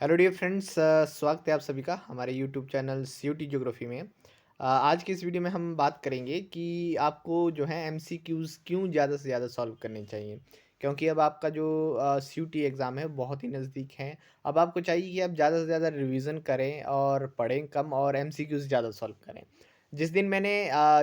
Hello dear friends, स्वागत है आप सभी का हमारे यूट्यूब चैनल सीयूटी ज्योग्राफी में। आज की इस वीडियो में हम बात करेंगे कि आपको जो है एमसीक्यूज़ क्यों ज़्यादा से ज़्यादा सॉल्व करने चाहिए। क्योंकि अब आपका जो सीयूटी एग्ज़ाम है बहुत ही नज़दीक है। अब आपको चाहिए कि आप ज़्यादा से ज़्यादा रिवीजन करें और पढ़ें कम और एमसीक्यूज़ ज़्यादा सॉल्व करें। जिस दिन मैंने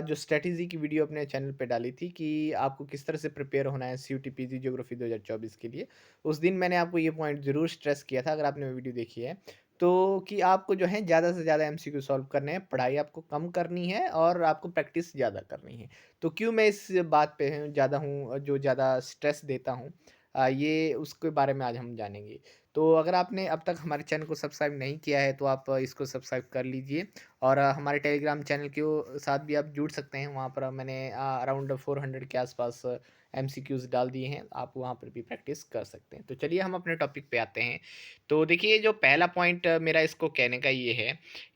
जो स्ट्रैटेजी की वीडियो अपने चैनल पे डाली थी कि आपको किस तरह से प्रिपेयर होना है सीयूटी पीजी ज्योग्राफी 2024 के लिए, उस दिन मैंने आपको ये पॉइंट ज़रूर स्ट्रेस किया था, अगर आपने वो वीडियो देखी है। तो कि आपको जो है ज़्यादा से ज़्यादा एमसीक्यू सॉल्व करने हैं, पढ़ाई आपको कम करनी है और आपको प्रैक्टिस ज़्यादा करनी है। तो क्यों मैं इस बात पे ज़्यादा हूँ, जो ज़्यादा स्ट्रेस देता हूँ, ये उसके बारे में आज हम जानेंगे। तो अगर आपने अब तक हमारे चैनल को सब्सक्राइब नहीं किया है, तो आप इसको सब्सक्राइब कर लीजिए और हमारे टेलीग्राम चैनल के साथ भी आप जुड़ सकते हैं। वहाँ पर मैंने अराउंड 400 के आसपास एमसीक्यूज़ डाल दिए हैं, आप वहाँ पर भी प्रैक्टिस कर सकते हैं। तो चलिए हम अपने टॉपिक पे आते हैं। तो देखिए, जो पहला पॉइंट मेरा इसको कहने का ये है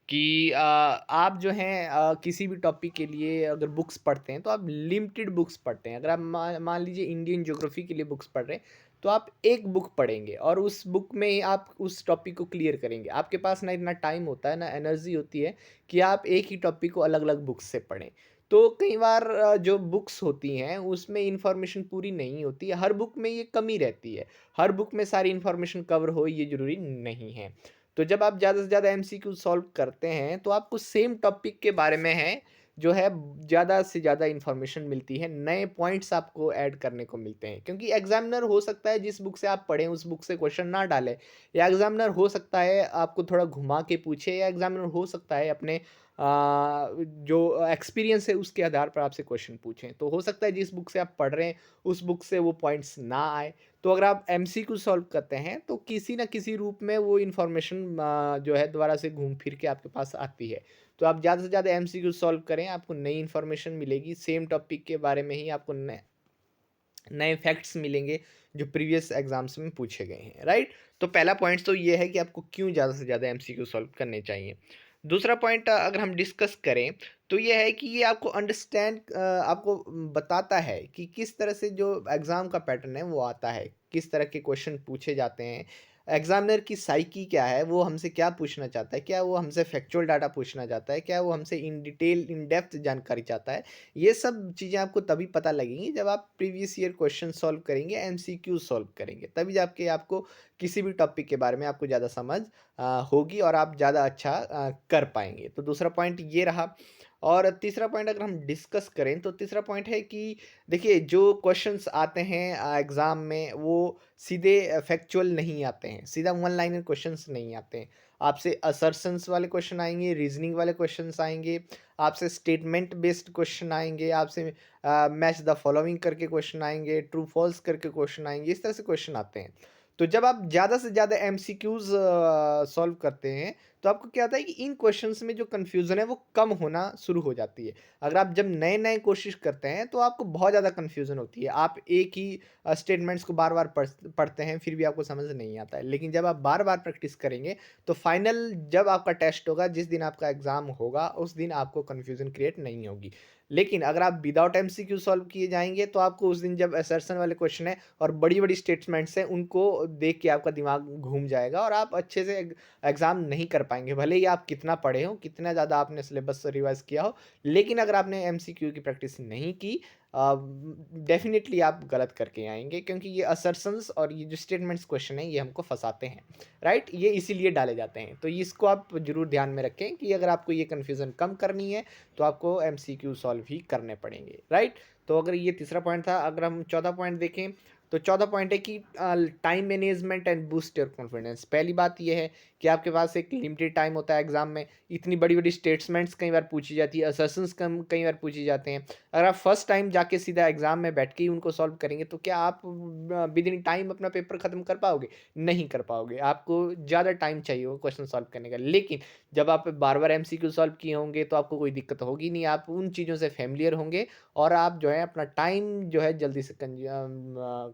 कि आप जो हैं किसी भी टॉपिक के लिए अगर बुक्स पढ़ते हैं तो आप लिमिटेड बुक्स पढ़ते हैं। अगर आप मान मान लीजिए इंडियन ज्योग्राफी के लिए बुक्स पढ़ रहे हैं, तो आप एक बुक पढ़ेंगे और उस बुक में ही आप उस टॉपिक को क्लियर करेंगे। आपके पास ना इतना टाइम होता है, ना एनर्जी होती है कि आप एक ही टॉपिक को अलग-अलग बुक्स से पढ़ें। तो कई बार जो बुक्स होती हैं उसमें इन्फॉर्मेशन पूरी नहीं होती है, हर बुक में ये कमी रहती है। हर बुक में सारी इन्फॉर्मेशन कवर हो ये ज़रूरी नहीं है। तो जब आप ज़्यादा से ज़्यादा एमसीक्यू सॉल्व करते हैं तो आपको सेम टॉपिक के बारे में है जो है ज़्यादा से ज़्यादा इन्फॉर्मेशन मिलती है, नए पॉइंट्स आपको ऐड करने को मिलते हैं। क्योंकि एग्ज़ामिनर हो सकता है जिस बुक से आप पढ़ें उस बुक से क्वेश्चन ना डाले, या एग्ज़ामिनर हो सकता है आपको थोड़ा घुमा के पूछे, या एग्ज़ामिनर हो सकता है अपने जो एक्सपीरियंस है उसके आधार पर आपसे क्वेश्चन पूछें। तो हो सकता है जिस बुक से आप पढ़ रहे हैं उस बुक से वो पॉइंट्स ना आए। तो अगर आप एमसीक्यू सॉल्व करते हैं तो किसी न किसी रूप में वो इन्फॉर्मेशन जो है दोबारा से घूम फिर के आपके पास आती है। तो आप ज़्यादा से ज़्यादा एमसीक्यू सॉल्व करें, आपको नई इन्फॉर्मेशन मिलेगी, सेम टॉपिक के बारे में ही आपको नए नए फैक्ट्स मिलेंगे जो प्रीवियस एग्जाम्स में पूछे गए हैं, राइट? तो पहला पॉइंट तो ये है कि आपको क्यों ज़्यादा से ज़्यादा एमसीक्यू सॉल्व करने चाहिए। दूसरा पॉइंट अगर हम डिस्कस करें तो ये है कि ये आपको आपको बताता है कि किस तरह से जो एग्ज़ाम का पैटर्न है वो आता है, किस तरह के क्वेश्चन पूछे जाते हैं, एग्ज़ामिनर की साइकी क्या है, वो हमसे क्या पूछना चाहता है, क्या वो हमसे फैक्चुअल डाटा पूछना चाहता है, क्या वो हमसे इन डिटेल इन डेप्थ जानकारी चाहता है। ये सब चीज़ें आपको तभी पता लगेंगी जब आप प्रीवियस ईयर क्वेश्चन सॉल्व करेंगे, एमसीक्यू सॉल्व करेंगे। तभी जाके आपको किसी भी टॉपिक के बारे में आपको ज़्यादा समझ होगी और आप ज़्यादा अच्छा कर पाएँगे। तो दूसरा पॉइंट ये रहा। और तीसरा पॉइंट अगर हम डिस्कस करें तो तीसरा पॉइंट है कि देखिए, जो क्वेश्चंस आते हैं एग्ज़ाम में वो सीधे फैक्चुअल नहीं आते हैं, सीधा वन लाइनर क्वेश्चंस नहीं आते हैं। आपसे असर्शंस वाले क्वेश्चन आएँगे, रीज़निंग वाले क्वेश्चंस आएँगे, आपसे स्टेटमेंट बेस्ड क्वेश्चन आएँगे, आपसे मैच द फॉलोइंग करके क्वेश्चन आएँगे, ट्रू फॉल्स करके क्वेश्चन आएँगे, इस तरह से क्वेश्चन आते हैं। तो जब आप ज़्यादा से ज़्यादा एमसीक्यूज़ सॉल्व करते हैं, तो आपको क्या होता है कि इन क्वेश्चंस में जो कन्फ्यूज़न है वो कम होना शुरू हो जाती है। अगर आप जब नए-नए कोशिश करते हैं तो आपको बहुत ज़्यादा कन्फ्यूज़न होती है। आप एक ही स्टेटमेंट्स को बार-बार पढ़ते हैं फिर भी आपको समझ नहीं आता है। लेकिन जब आप बार-बार प्रैक्टिस करेंगे तो फाइनल जब आपका टेस्ट होगा, जिस दिन आपका एग्ज़ाम होगा, उस दिन आपको कन्फ्यूज़न क्रिएट नहीं होगी। लेकिन अगर आप विदाउट एमसीक्यू सॉल्व किए जाएँगे तो आपको उस दिन जब असर्शन वाले क्वेश्चन है और बड़ी-बड़ी स्टेटमेंट्स हैं, उनको देख के आपका दिमाग घूम जाएगा और आप अच्छे से एग्ज़ाम नहीं कर पाएँगे। भले ही आप कितना पढ़े हो, कितना ज़्यादा आपने सिलेबस रिवाइज़ किया हो, लेकिन अगर आपने एमसीक्यू की प्रैक्टिस नहीं की, डेफ़िनिटली आप गलत करके आएँगे, क्योंकि ये असर्शंस और ये जो स्टेटमेंट्स क्वेश्चन हैं, ये हमको फँसाते हैं, राइट? ये इसीलिए डाले जाते हैं। तो इसको आप ज़रूर ध्यान में रखें कि अगर आपको ये कन्फ्यूज़न कम करनी है, तो आपको एमसीक्यू सॉल्व ही करने पड़ेंगे, राइट? तो अगर ये तीसरा पॉइंट था, अगर हम चौथा पॉइंट देखें, तो चौथा पॉइंट है कि time management and boost your confidence. पहली बात ये है कि आपके पास एक लिमिटेड टाइम होता है एग्ज़ाम में, इतनी बड़ी-बड़ी स्टेटमेंट्स कई बार पूछी जाती है, असर्शंस कई बार पूछी जाते हैं। अगर आप फर्स्ट टाइम जाके सीधा एग्ज़ाम में बैठ के ही उनको सॉल्व करेंगे, तो क्या आप विद इन टाइम अपना पेपर खत्म कर पाओगे? नहीं कर पाओगे। आपको ज़्यादा टाइम चाहिए वो क्वेश्चन सॉल्व करने का। लेकिन जब आप बार-बार एमसीक्यू सॉल्व किए होंगे तो आपको कोई दिक्कत होगी नहीं, आप उन चीज़ों से फ़ैमिलियर होंगे और आप जो है अपना टाइम जो है जल्दी से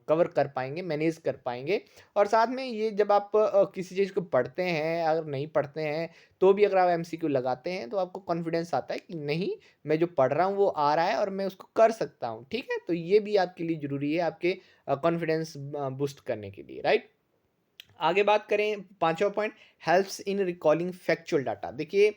कवर कर पाएँगे, मैनेज कर पाएँगे। और साथ में ये जब आप किसी चीज़ को पढ़ते हैं, अगर नहीं पढ़ते हैं, तो भी अगर आप एमसीक्यू लगाते हैं, तो आपको कॉन्फिडेंस आता है कि नहीं, मैं जो पढ़ रहा हूँ वो आ रहा है और मैं उसको कर सकता हूँ, ठीक है? तो ये भी आपके लिए ज़रूरी है आपके कॉन्फिडेंस बूस्ट करने के लिए, राइट? आगे बात करें, पांचवा point, helps in recalling factual data. देखिए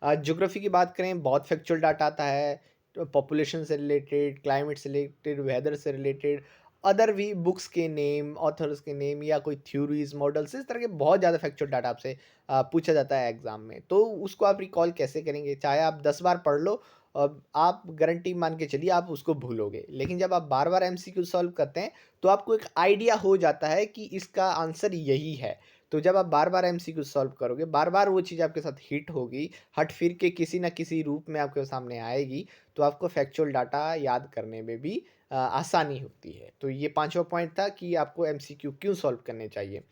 ज्योग्राफी की बात करें, बहुत फैक्चुअल डाटा आता है, तो पॉपुलेशन से रिलेटेड, क्लाइमेट से रिलेटेड, वेदर से रिलेटेड, अदर भी बुक्स के नेम, ऑथर्स के नेम या कोई थ्योरीज, मॉडल्स, इस तरह के बहुत ज़्यादा फैक्चुअल डाटा आपसे पूछा जाता है एग्जाम में। तो उसको आप रिकॉल कैसे करेंगे? चाहे आप 10 बार पढ़ लो, आप गारंटी मान के चलिए आप उसको भूलोगे, लेकिन जब आप बार बार एमसीक्यू सॉल्व करते हैं तो आपको एक आइडिया हो जाता है कि इसका आंसर यही है। तो जब आप बार बार एमसीक्यू सॉल्व करोगे, बार बार वो चीज़ आपके साथ हिट होगी, हट फिर के किसी ना किसी रूप में आपके सामने आएगी, तो आपको फैक्चुअल डाटा याद करने में भी आसानी होती है। तो ये पांचवा पॉइंट था कि आपको एमसीक्यू क्यों सॉल्व करने चाहिए।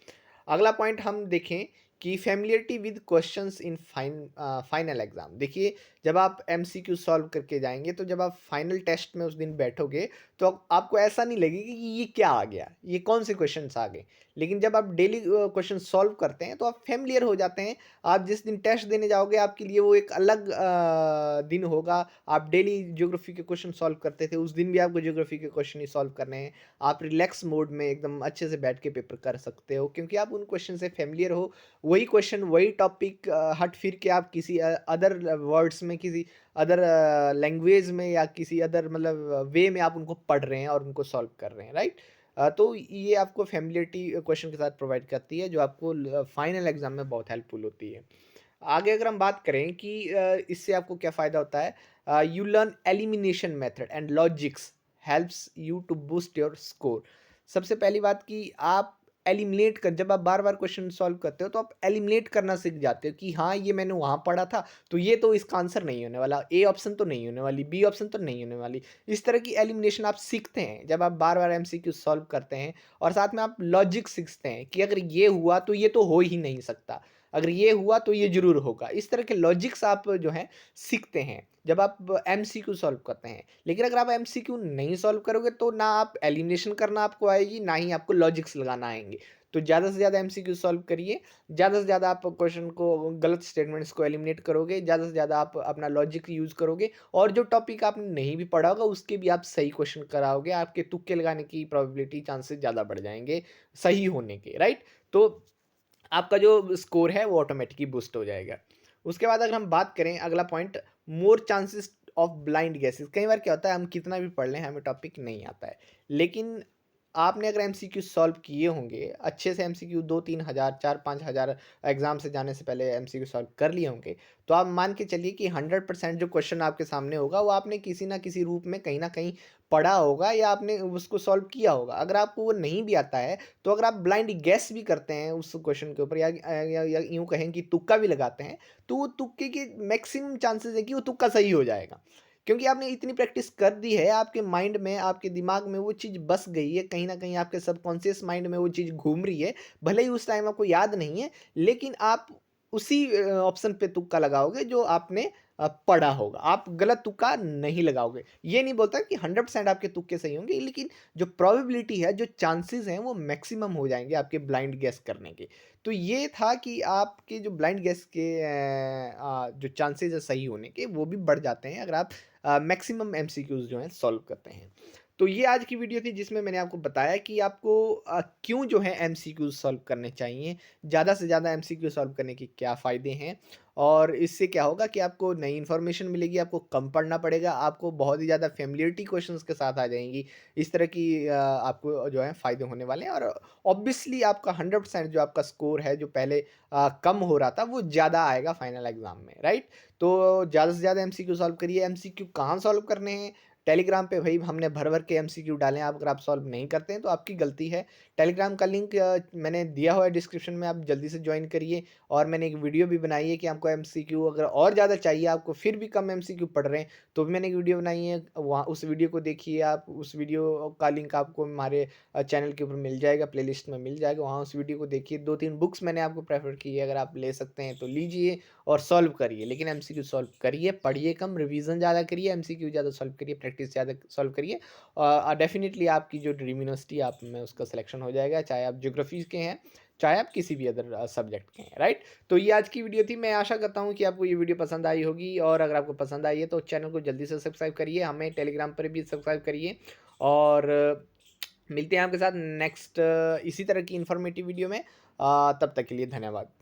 अगला पॉइंट हम देखें कि familiarity with questions in final exam. देखिए जब आप एमसीक्यू सॉल्व करके जाएंगे, तो जब आप फाइनल टेस्ट में उस दिन बैठोगे, तो आपको ऐसा नहीं लगेगा कि ये क्या आ गया, ये कौन से क्वेश्चंस आ गए। लेकिन जब आप डेली क्वेश्चन सॉल्व करते हैं तो आप फेमिलियर हो जाते हैं। आप जिस दिन टेस्ट देने जाओगे, आपके लिए वो एक अलग दिन होगा। आप डेली ज्योग्राफी के क्वेश्चन सॉल्व करते थे, उस दिन भी आपको ज्योग्राफी के क्वेश्चन ही सॉल्व करने हैं। आप रिलैक्स मोड में एकदम अच्छे से बैठ के पेपर कर सकते हो, क्योंकि आप उन क्वेश्चन से फेमिलियर हो। वही क्वेश्चन, वही टॉपिक, हट फिर के आप किसी अदर वर्ड्स में, किसी अदर लैंग्वेज में या किसी अदर मतलब वे में आप उनको पढ़ रहे हैं और उनको सॉल्व कर रहे हैं, राइट। तो ये आपको फेमिलियरिटी क्वेश्चन के साथ प्रोवाइड करती है, जो आपको फाइनल एग्जाम में बहुत हेल्पफुल होती है। आगे अगर हम बात करें कि इससे आपको क्या फ़ायदा होता है, you learn elimination method and logics helps you to boost your score. सबसे पहली बात कि आप एलिमिनेट कर, जब आप बार बार क्वेश्चन सॉल्व करते हो तो आप एलिमिनेट करना सीख जाते हो कि हाँ ये मैंने वहाँ पढ़ा था, तो ये तो इसका आंसर नहीं होने वाला, ए ऑप्शन तो नहीं होने वाली, बी ऑप्शन तो नहीं होने वाली। इस तरह की एलिमिनेशन आप सीखते हैं जब आप बार बार एमसीक्यू सॉल्व करते हैं। और साथ में आप लॉजिक सीखते हैं कि अगर ये हुआ तो ये तो हो ही नहीं सकता, अगर ये हुआ तो ये ज़रूर होगा। इस तरह के लॉजिक्स आप जो हैं सीखते हैं जब आप एमसीक्यू सॉल्व करते हैं। लेकिन अगर आप एमसीक्यू नहीं सॉल्व करोगे, तो ना आप एलिमिनेशन करना आपको आएगी, ना ही आपको लॉजिक्स लगाना आएंगे। तो ज़्यादा से ज़्यादा एमसीक्यू सॉल्व करिए, ज़्यादा से ज़्यादा आप क्वेश्चन को, गलत स्टेटमेंट्स को एलिमिनेट करोगे, ज़्यादा से ज़्यादा आप अपना लॉजिक यूज़ करोगे, और जो टॉपिक आपने नहीं भी पढ़ा होगा उसके भी आप सही क्वेश्चन कराओगे, आपके तुक्के लगाने की प्रोबेबिलिटी, चांसेस ज़्यादा बढ़ जाएंगे सही होने के, राइट। तो आपका जो स्कोर है वो ऑटोमेटिकली बूस्ट हो जाएगा। उसके बाद अगर हम बात करें, अगला point, more chances of blind guesses. कई बार क्या होता है, हम कितना भी पढ़ लें हमें टॉपिक नहीं आता है, लेकिन आपने अगर एमसीक्यू सॉल्व किए होंगे अच्छे से, एमसीक्यू 2-3 हज़ार, 4-5 हज़ार एग्जाम से जाने से पहले एमसीक्यू सॉल्व कर लिए होंगे, तो आप मान के चलिए कि 100% जो क्वेश्चन आपके सामने होगा वो आपने किसी ना किसी रूप में कहीं ना कहीं पढ़ा होगा या आपने उसको सॉल्व किया होगा। अगर आपको वो नहीं भी आता है, तो अगर आप ब्लाइंड गेस भी करते हैं उस क्वेश्चन के ऊपर, या यूँ कहें कि तुक्का भी लगाते हैं, तो वो तुक्के के मैक्सिमम चांसेस है कि वो तुक्का सही हो जाएगा। क्योंकि आपने इतनी प्रैक्टिस कर दी है, आपके माइंड में, आपके दिमाग में वो चीज़ बस गई है, कहीं न कहीं आपके सबकॉन्शियस माइंड में वो चीज़ घूम रही है। भले ही उस टाइम आपको याद नहीं है, लेकिन आप उसी ऑप्शन पे तुक्का लगाओगे जो आपने पढ़ा होगा। आप गलत तुक्का नहीं लगाओगे। ये नहीं बोलता कि 100% आपके तुक्के सही होंगे, लेकिन जो प्रोबेबिलिटी है, जो चांसेस हैं, वो मैक्सिमम हो जाएँगे आपके ब्लाइंड गेस करने के। तो ये था कि आपके जो ब्लाइंड गेस के जो चांसेस है सही होने के, वो भी बढ़ जाते हैं अगर आप मैक्सिमम एमसीक्यूज़ जो हैं सॉल्व करते हैं। तो ये आज की वीडियो थी जिसमें मैंने आपको बताया कि आपको क्यों जो है एमसीक्यूज़ सॉल्व करने चाहिए, ज़्यादा से ज़्यादा एमसीक्यू सॉल्व करने के क्या फ़ायदे हैं, और इससे क्या होगा कि आपको नई इन्फॉर्मेशन मिलेगी, आपको कम पढ़ना पड़ेगा, आपको बहुत ही ज़्यादा फ़ैमिलियरिटी क्वेश्चंस के साथ आ जाएँगी। इस तरह की आपको जो है फ़ायदे होने वाले हैं, और ऑब्वियसली आपका 100% जो आपका स्कोर है, जो पहले कम हो रहा था, वो ज़्यादा आएगा फाइनल एग्ज़ाम में, राइट? तो ज़्यादा से ज़्यादा एमसीक्यू सॉल्व करिए। एमसीक्यू कहाँ सॉल्व करने हैं? टेलीग्राम पे भई हमने भर-भर के एमसीक्यू डाले हैं, आप अगर आप सॉल्व नहीं करते हैं तो आपकी गलती है। टेलीग्राम का लिंक मैंने दिया हुआ है डिस्क्रिप्शन में, आप जल्दी से जॉइन करिए। और मैंने एक वीडियो भी बनाई है कि आपको एमसीक्यू अगर और ज़्यादा चाहिए, आपको फिर भी कम एमसीक्यू पढ़ रहे हैं, तो भी मैंने एक वीडियो बनाई है, वहाँ उस वीडियो को देखिए आप। उस वीडियो का लिंक आपको हमारे चैनल के ऊपर मिल जाएगा, प्लेलिस्ट में मिल जाएगा, वहाँ उस वीडियो को देखिए। 2-3 बुक्स मैंने आपको प्रेफ़र की है, अगर आप ले सकते हैं तो लीजिए और सॉल्व करिए। लेकिन एमसीक्यू सॉल्व करिए, पढ़िए कम, रिवीजन ज़्यादा करिए, एमसीक्यू ज़्यादा सॉल्व करिए, प्रैक्टिस ज़्यादा सॉल्व करिए। डेफ़िनिटली आपकी जो ड्रीम यूनिवर्सिटी आप में उसका सिलेक्शन हो जाएगा, चाहे आप ज्योग्राफ़ी के हैं, चाहे आप किसी भी अदर सब्जेक्ट के हैं, राइट? तो ये आज की वीडियो थी। मैं आशा करता हूँ कि आपको ये वीडियो पसंद आई होगी, और अगर आपको पसंद आई है तो चैनल को जल्दी से सब्सक्राइब करिए, हमें टेलीग्राम पर भी सब्सक्राइब करिए, और मिलते हैं आपके साथ नेक्स्ट इसी तरह की इन्फॉर्मेटिव वीडियो में। तब तक के लिए धन्यवाद।